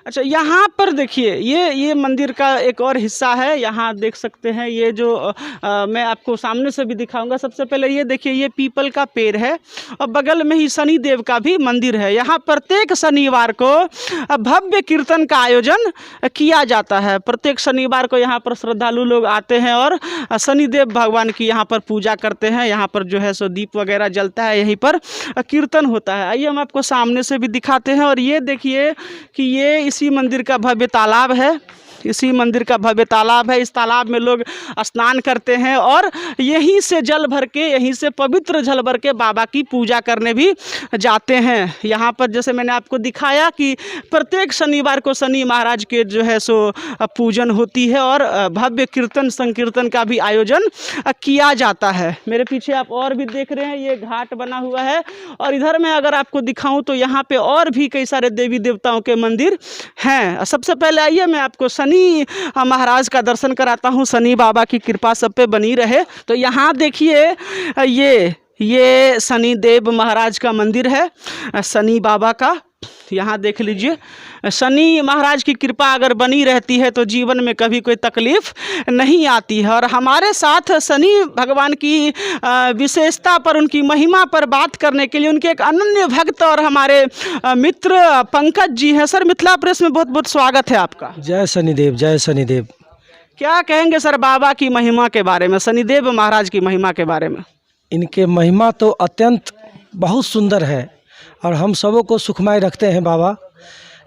अच्छा, यहाँ पर देखिए ये मंदिर का एक और हिस्सा है। यहाँ देख सकते हैं ये जो मैं आपको सामने से भी दिखाऊंगा। सबसे पहले ये देखिए, ये पीपल का पेड़ है और बगल में ही शनि देव का भी मंदिर है। यहाँ प्रत्येक शनिवार को भव्य कीर्तन का आयोजन किया जाता है। प्रत्येक शनिवार को यहाँ पर श्रद्धालु लोग आते हैं और शनिदेव भगवान की यहाँ पर पूजा करते हैं। यहाँ पर जो है सो दीप वगैरह जलता है, यहीं पर कीर्तन होता है। आइए हम आपको सामने से भी दिखाते हैं। और ये देखिए कि ये इसी मंदिर का भव्य तालाब है। इसी मंदिर का भव्य तालाब है। इस तालाब में लोग स्नान करते हैं और यहीं से जल भर के, यहीं से पवित्र जल भर के बाबा की पूजा करने भी जाते हैं। यहाँ पर जैसे मैंने आपको दिखाया कि प्रत्येक शनिवार को शनि महाराज के जो है सो पूजन होती है और भव्य कीर्तन संकीर्तन का भी आयोजन किया जाता है। मेरे पीछे आप और भी देख रहे हैं, ये घाट बना हुआ है। और इधर मैं अगर आपको दिखाऊं तो यहाँ पे और भी कई सारे देवी देवताओं के मंदिर हैं। सबसे पहले आइए मैं आपको शनि महाराज का दर्शन कराता हूँ। शनि बाबा की कृपा सब पे बनी रहे। तो यहाँ देखिए ये शनि देव महाराज का मंदिर है, शनि बाबा का। यहाँ देख लीजिए, शनि महाराज की कृपा अगर बनी रहती है तो जीवन में कभी कोई तकलीफ नहीं आती है। और हमारे साथ शनि भगवान की विशेषता पर, उनकी महिमा पर बात करने के लिए उनके एक अनन्य भक्त और हमारे मित्र पंकज जी हैं। सर, मिथिला प्रेस में बहुत बहुत स्वागत है आपका। जय शनिदेव, जय शनिदेव। क्या कहेंगे सर बाबा की महिमा के बारे में, शनिदेव महाराज की महिमा के बारे में? इनके महिमा तो अत्यंत बहुत सुंदर है और हम सबों को सुखमय रखते हैं बाबा।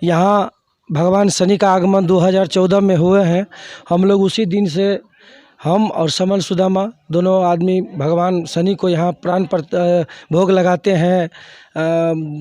यहाँ भगवान शनि का आगमन 2014 में हुए हैं। हम लोग उसी दिन से, हम और समन सुदामा दोनों आदमी भगवान शनि को यहाँ प्राण पर भोग लगाते हैं।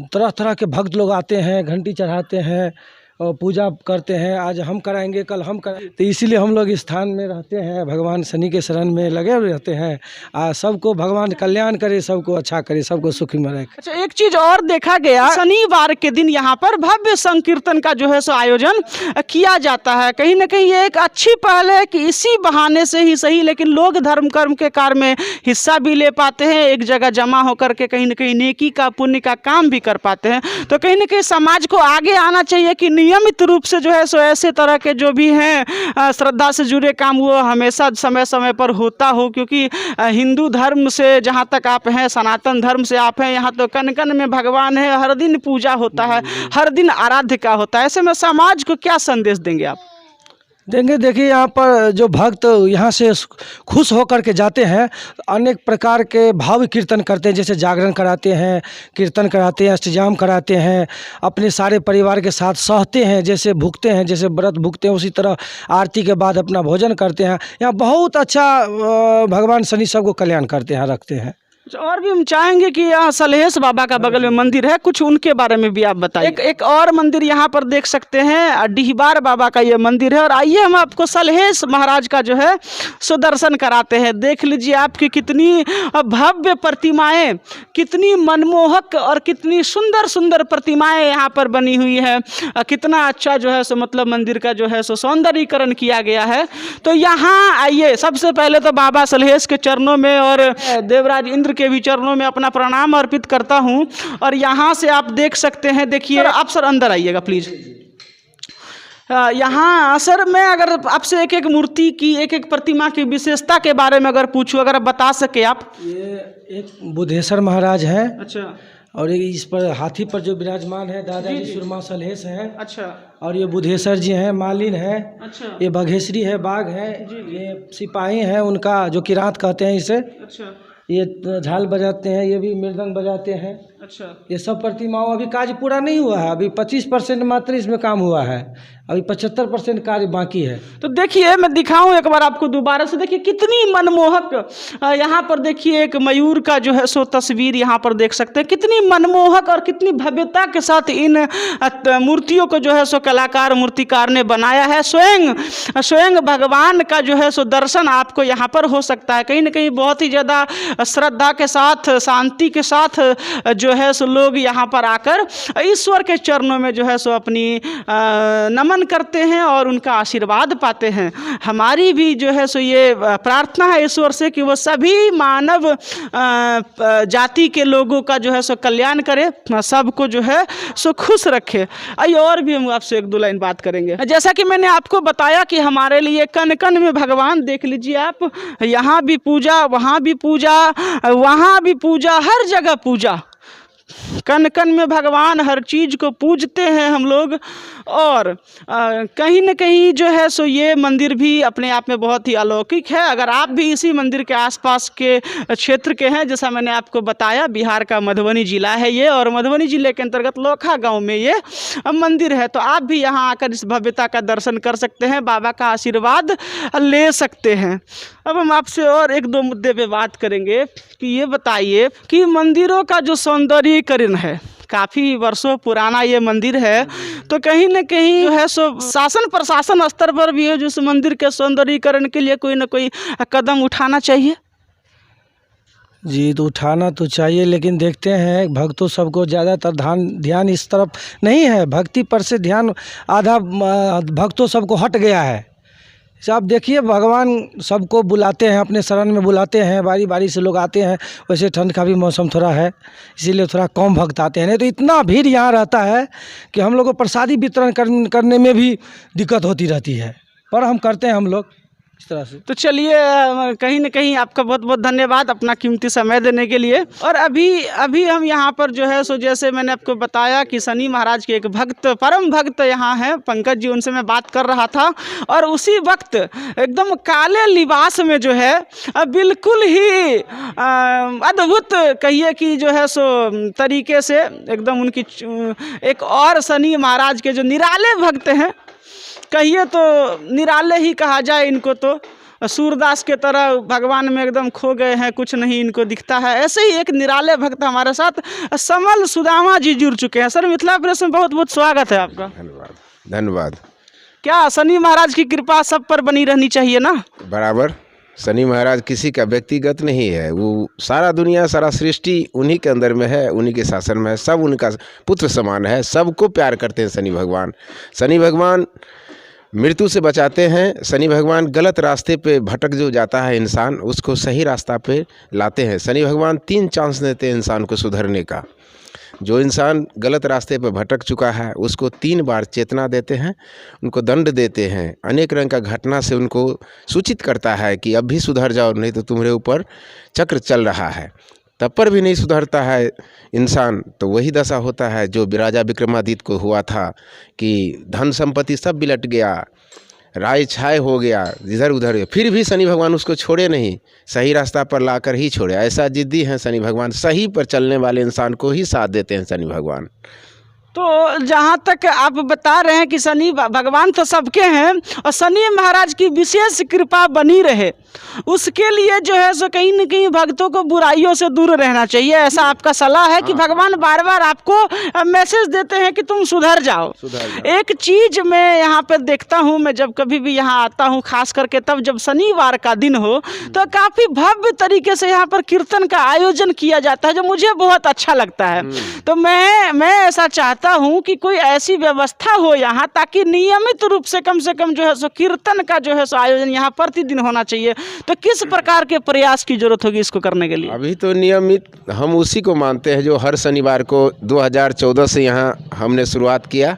तरह तरह के भक्त लोग आते हैं, घंटी चढ़ाते हैं और पूजा करते हैं। आज हम कराएंगे, कल हम कराएंगे। तो इसीलिए हम लोग इस स्थान में रहते हैं, भगवान शनि के शरण में लगे रहते हैं। सबको भगवान कल्याण करे, सबको अच्छा करे, सबको सुखी में रखे। अच्छा, एक चीज और देखा गया, शनिवार के दिन यहाँ पर भव्य संकीर्तन का जो है सो आयोजन किया जाता है। कहीं ना कहीं ये एक अच्छी पहल है कि इसी बहाने से ही सही, लेकिन लोग धर्म कर्म के कार्य में हिस्सा भी ले पाते हैं, एक जगह जमा होकर के कहीं ना कहीं नेकी का, पुण्य का काम भी कर पाते हैं। तो कहीं ना कहीं समाज को आगे आना चाहिए कि नियमित रूप से जो है सो ऐसे तरह के जो भी हैं श्रद्धा से जुड़े काम वो हमेशा समय समय पर होता हो। क्योंकि हिंदू धर्म से जहाँ तक आप हैं, सनातन धर्म से आप हैं, यहाँ तो कण कण में भगवान है, हर दिन पूजा होता है, हर दिन आराध्य का होता है। ऐसे में समाज को क्या संदेश देंगे आप? देखिए यहाँ पर जो भक्त यहाँ से खुश होकर के जाते हैं, अनेक प्रकार के भाव कीर्तन करते हैं। जैसे जागरण कराते हैं, कीर्तन कराते हैं, अष्टजाम कराते हैं, अपने सारे परिवार के साथ सहते हैं, जैसे भुगते हैं, जैसे व्रत भुगते हैं, उसी तरह आरती के बाद अपना भोजन करते हैं। यहाँ बहुत अच्छा भगवान शनि सबको कल्याण करते हैं, रखते हैं। और भी हम चाहेंगे कि यहाँ सलहेश बाबा का बगल में मंदिर है, कुछ उनके बारे में भी आप बताइए। एक और मंदिर यहाँ पर देख सकते हैं, डिहबार बाबा का ये मंदिर है। और आइए हम आपको सलहेश महाराज का जो है सो दर्शन कराते हैं। देख लीजिए आपकी कितनी भव्य प्रतिमाएं, कितनी मनमोहक और कितनी सुंदर सुंदर प्रतिमाएं यहाँ पर बनी हुई है। कितना अच्छा जो है सो मतलब मंदिर का जो है सो सौंदर्यीकरण किया गया है। तो यहाँ आइए, सबसे पहले तो बाबा सलहेश के चरणों में और देवराज इंद्र के भी चरणों में अपना प्रणाम अर्पित करता हूं। और यहां से आप देख सकते हैं, देखिए आप सर अंदर आइएगा प्लीज। यहाँ सर मैं अगर आपसे एक एक मूर्ति की, एक एक प्रतिमा की विशेषता के बारे में अगर पूछूं, अगर आप बता सके आप। ये एक बुद्धेश्वर महाराज है। अच्छा। और इस पर हाथी पर जो विराजमान है दादाजी सुरमा सलहेश हैं। अच्छा। और ये बुद्धेश्वर जी हैं, मालिन है। अच्छा। ये बघेश्वरी है, बाघ है। ये सिपाही हैं उनका, जो किरात कहते हैं इसे। अच्छा। ये झाल बजाते हैं, ये भी मृदंग बजाते हैं। अच्छा। ये सब प्रतिमाओं, अभी कार्य पूरा नहीं हुआ है, अभी 25% मात्र इसमें काम हुआ है, अभी 75% कार्य बाकी है। तो देखिए मैं दिखाऊं एक बार आपको दोबारा से, देखिए कितनी मनमोहक। यहाँ पर देखिए एक मयूर का जो है सो तस्वीर यहाँ पर देख सकते हैं। कितनी मनमोहक और कितनी भव्यता के साथ इन मूर्तियों को जो है सो कलाकार, मूर्तिकार ने बनाया है। स्वयं भगवान का जो है सो दर्शन आपको यहाँ पर हो सकता है। कहीं ना कहीं बहुत ही ज़्यादा श्रद्धा के साथ, शांति के साथ जो है सो लोग यहाँ पर आकर ईश्वर के चरणों में जो है सो अपनी नमन करते हैं और उनका आशीर्वाद पाते हैं। हमारी भी जो है सो ये प्रार्थना है ईश्वर से कि वो सभी मानव जाति के लोगों का जो है सो कल्याण करे, सबको जो है सो खुश रखे। आइए और भी हम आपसे एक दो लाइन बात करेंगे। जैसा कि मैंने आपको बताया कि हमारे लिए कण कण में भगवान, देख लीजिए आप, यहाँ भी पूजा, वहाँ भी पूजा, वहाँ भी पूजा, हर जगह पूजा, कण कण में भगवान, हर चीज़ को पूजते हैं हम लोग। और कहीं न कहीं जो है सो ये मंदिर भी अपने आप में बहुत ही अलौकिक है। अगर आप भी इसी मंदिर के आसपास के क्षेत्र के हैं, जैसा मैंने आपको बताया, बिहार का मधुबनी ज़िला है ये, और मधुबनी ज़िले के अंतर्गत लोखा गांव में ये मंदिर है, तो आप भी यहाँ आकर इस भव्यता का दर्शन कर सकते हैं, बाबा का आशीर्वाद ले सकते हैं। अब हम आपसे और एक दो मुद्दे पे बात करेंगे कि ये बताइए कि मंदिरों का जो सौंदर्यीकरण है, काफ़ी वर्षों पुराना ये मंदिर है, तो कहीं न कहीं जो है सो शासन प्रशासन स्तर पर भी है जो इस मंदिर के सौंदर्यीकरण के लिए कोई ना कोई कदम उठाना चाहिए। जी, तो उठाना तो चाहिए, लेकिन देखते हैं भक्तों सबको ज़्यादातर ध्यान इस तरफ नहीं है, भक्ति पर से ध्यान आधा भक्तों सबको हट गया है। आप देखिए, भगवान सबको बुलाते हैं, अपने शरण में बुलाते हैं, बारी बारी से लोग आते हैं। वैसे ठंड का भी मौसम थोड़ा है, इसीलिए थोड़ा कम भक्त आते हैं, नहीं तो इतना भीड़ यहाँ रहता है कि हम लोग को प्रसादी वितरण करने में भी दिक्कत होती रहती है, पर हम करते हैं हम लोग इस तरह से। तो चलिए, कहीं न कहीं आपका बहुत बहुत धन्यवाद अपना कीमती समय देने के लिए। और अभी हम यहाँ पर जो है सो, जैसे मैंने आपको बताया कि शनि महाराज के एक भक्त, परम भक्त यहाँ हैं, पंकज जी, उनसे मैं बात कर रहा था, और उसी वक्त एकदम काले लिबास में जो है बिल्कुल ही अद्भुत कहिए कि जो है सो तरीके से एकदम उनकी एक और शनि महाराज के जो निराले भक्त हैं, कहिए तो निराले ही कहा जाए इनको, तो सूरदास के तरह भगवान में एकदम खो गए हैं, कुछ नहीं इनको दिखता है। ऐसे ही एक निराले भक्त हमारे साथ समल सुदामा जी जुड़ चुके हैं। सर, मिथिला प्रेस में बहुत बहुत स्वागत है आपका। धन्यवाद, धन्यवाद। क्या शनि महाराज की कृपा सब पर बनी रहनी चाहिए ना? बराबर। शनि महाराज किसी का व्यक्तिगत नहीं है, वो सारा दुनिया, सारा सृष्टि उन्हीं के अंदर में है, उन्हीं के शासन में है, सब उनका पुत्र समान है, सबको प्यार करते हैं शनि भगवान। शनि भगवान मृत्यु से बचाते हैं। शनि भगवान गलत रास्ते पे भटक जो जाता है इंसान, उसको सही रास्ता पे लाते हैं। शनि भगवान 3 चांस देते हैं इंसान को सुधरने का। जो इंसान गलत रास्ते पर भटक चुका है उसको 3 बार चेतना देते हैं, उनको दंड देते हैं, अनेक रंग का घटना से उनको सूचित करता है कि अब भी सुधर जाओ, नहीं तो तुम्हारे ऊपर चक्र चल रहा है। तब पर भी नहीं सुधरता है इंसान, तो वही दशा होता है जो राजा विक्रमादित्य को हुआ था कि धन संपत्ति सब बिलट गया, राय छाय हो गया, इधर उधर, फिर भी शनि भगवान उसको छोड़े नहीं, सही रास्ता पर लाकर ही छोड़े। ऐसा जिद्दी हैं शनि भगवान, सही पर चलने वाले इंसान को ही साथ देते हैं शनि भगवान। तो जहाँ तक आप बता रहे हैं कि शनि भगवान तो सबके हैं और शनि महाराज की विशेष कृपा बनी रहे, उसके लिए जो है सो कहीं न कहीं भक्तों को बुराइयों से दूर रहना चाहिए, ऐसा आपका सलाह है कि भगवान बार बार आपको मैसेज देते हैं कि तुम सुधर जाओ। एक चीज़ मैं यहाँ पर देखता हूँ, मैं जब कभी भी यहाँ आता हूँ, खास करके तब जब शनिवार का दिन हो, तो काफ़ी भव्य तरीके से यहाँ पर कीर्तन का आयोजन किया जाता है, जो मुझे बहुत अच्छा लगता है। तो मैं ऐसा चाहता हूं कि कोई ऐसी व्यवस्था हो यहाँ, ताकि नियमित रूप से कम जो है सो कीर्तन का जो है सो आयोजन यहाँ प्रतिदिन होना चाहिए। तो किस प्रकार के प्रयास की जरूरत होगी इसको करने के लिए? अभी तो नियमित हम उसी को मानते हैं जो हर शनिवार को 2014 से यहाँ हमने शुरुआत किया।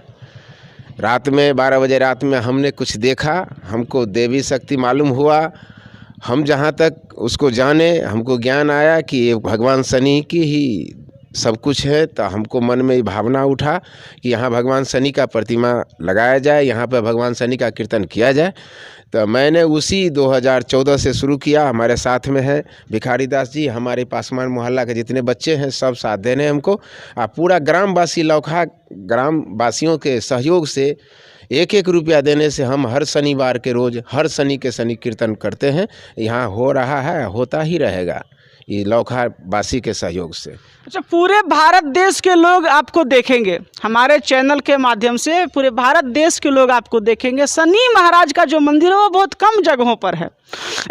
रात में 12 बजे रात में हमने कुछ देखा, हमको देवी शक्ति मालूम हुआ, हम जहाँ तक उसको जाने, हमको ज्ञान आया कि ये भगवान शनि की ही सब कुछ है। तो हमको मन में भावना उठा कि यहाँ भगवान शनि का प्रतिमा लगाया जाए, यहाँ पर भगवान शनि का कीर्तन किया जाए। तो मैंने उसी 2014 से शुरू किया। हमारे साथ में है भिखारी दास जी, हमारे पासमान मोहल्ला के जितने बच्चे हैं सब साथ देने हमको, पूरा ग्रामवासी, लौखा ग्रामवासियों के सहयोग से 1-1 रुपया देने से हम हर शनिवार के रोज़, हर शनि के शनि कीर्तन करते हैं। यहाँ हो रहा है, होता ही रहेगा। ये लौकहा वासी के सहयोग से। अच्छा, पूरे भारत देश के लोग आपको देखेंगे, हमारे चैनल के माध्यम से पूरे भारत देश के लोग आपको देखेंगे। शनि महाराज का जो मंदिर है वो बहुत कम जगहों पर है।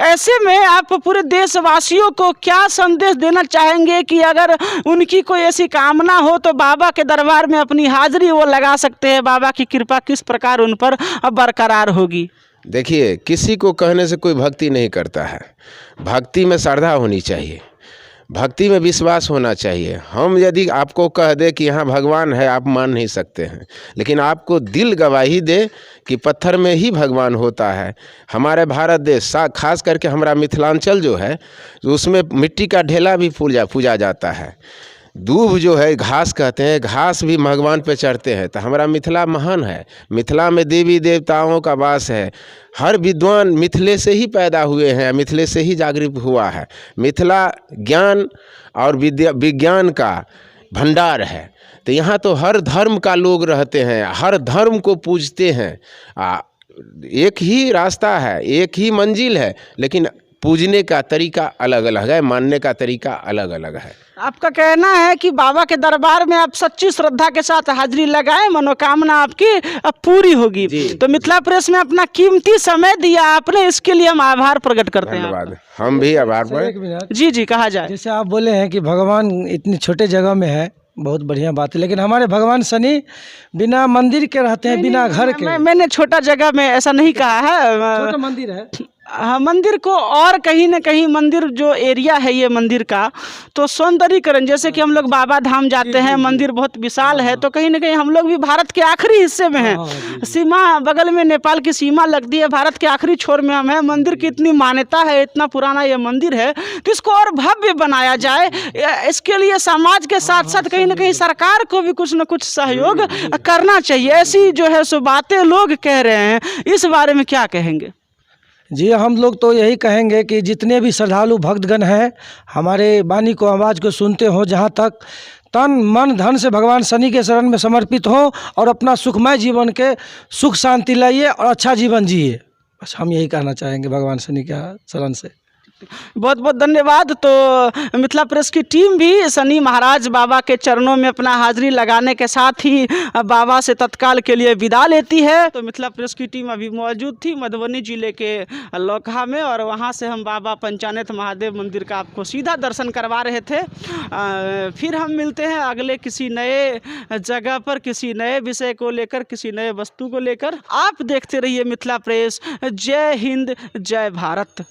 ऐसे में आप पूरे देशवासियों को क्या संदेश देना चाहेंगे कि अगर उनकी कोई ऐसी कामना हो तो बाबा के दरबार में अपनी हाजिरी वो लगा सकते हैं, बाबा की कृपा किस प्रकार उन पर बरकरार होगी? देखिए, किसी को कहने से कोई भक्ति नहीं करता है। भक्ति में श्रद्धा होनी चाहिए, भक्ति में विश्वास होना चाहिए। हम यदि आपको कह दे कि यहाँ भगवान है, आप मान नहीं सकते हैं, लेकिन आपको दिल गवाही दे कि पत्थर में ही भगवान होता है। हमारे भारत देश खास करके हमारा मिथिलांचल जो है, उसमें मिट्टी का ढेला भी पूजा जाता है। दूब जो है, घास कहते हैं, घास भी भगवान पे चढ़ते हैं। तो हमारा मिथिला महान है, मिथिला में देवी देवताओं का वास है। हर विद्वान मिथिले से ही पैदा हुए हैं, मिथिले से ही जागृत हुआ है। मिथिला ज्ञान और विज्ञान का भंडार है। तो यहाँ तो हर धर्म का लोग रहते हैं, हर धर्म को पूजते हैं। एक ही रास्ता है, एक ही मंजिल है, लेकिन पूजने का तरीका अलग अलग है, मानने का तरीका अलग अलग है। आपका कहना है कि बाबा के दरबार में आप सच्ची श्रद्धा के साथ हाजिरी लगाएं, मनोकामना आपकी पूरी होगी। तो मिथिला प्रेस में अपना कीमती समय दिया आपने, इसके लिए हम आभार प्रकट करते हैं। धन्यवाद, हम भी आभार प्रकट। जी कहा जाए। जैसे आप बोले हैं कि भगवान इतनी छोटे जगह में है, बहुत बढ़िया बात है, लेकिन हमारे भगवान शनि बिना मंदिर के रहते हैं, बिना घर के। मैंने छोटा जगह में ऐसा नहीं कहा है, छोटा मंदिर है। हाँ, मंदिर को और कहीं न कहीं मंदिर जो एरिया है ये मंदिर का, तो सौंदर्यीकरण, जैसे कि हम लोग बाबा धाम जाते हैं, मंदिर बहुत विशाल है, तो कहीं न कहीं हम लोग भी भारत के आखिरी हिस्से में हैं। सीमा बगल में नेपाल की सीमा लगती है, भारत के आखिरी छोर में हम हैं। मंदिर की इतनी मान्यता है, इतना पुराना ये मंदिर है, तो इसको और भव्य बनाया जाए। इसके लिए समाज के साथ साथ कहीं न कहीं सरकार को भी कुछ न कुछ सहयोग करना चाहिए। ऐसी जो है सो बातें लोग कह रहे हैं, इस बारे में क्या कहेंगे? जी, हम लोग तो यही कहेंगे कि जितने भी श्रद्धालु भक्तगण हैं, हमारे वाणी को, आवाज़ को सुनते हो, जहाँ तक तन मन धन से भगवान शनि के शरण में समर्पित हो और अपना सुखमय जीवन के सुख शांति लाइए और अच्छा जीवन जिए। बस हम यही कहना चाहेंगे भगवान शनि के शरण से। बहुत बहुत धन्यवाद। तो मिथिला प्रेस की टीम भी शनि महाराज बाबा के चरणों में अपना हाजिरी लगाने के साथ ही बाबा से तत्काल के लिए विदा लेती है। तो मिथिला प्रेस की टीम अभी मौजूद थी मधुबनी जिले के लौकहा में, और वहां से हम बाबा पंचानेत महादेव मंदिर का आपको सीधा दर्शन करवा रहे थे। फिर हम मिलते हैं अगले किसी नए जगह पर, किसी नए विषय को लेकर, किसी नए वस्तु को लेकर। आप देखते रहिए मिथिला प्रेस। जय हिंद, जय भारत।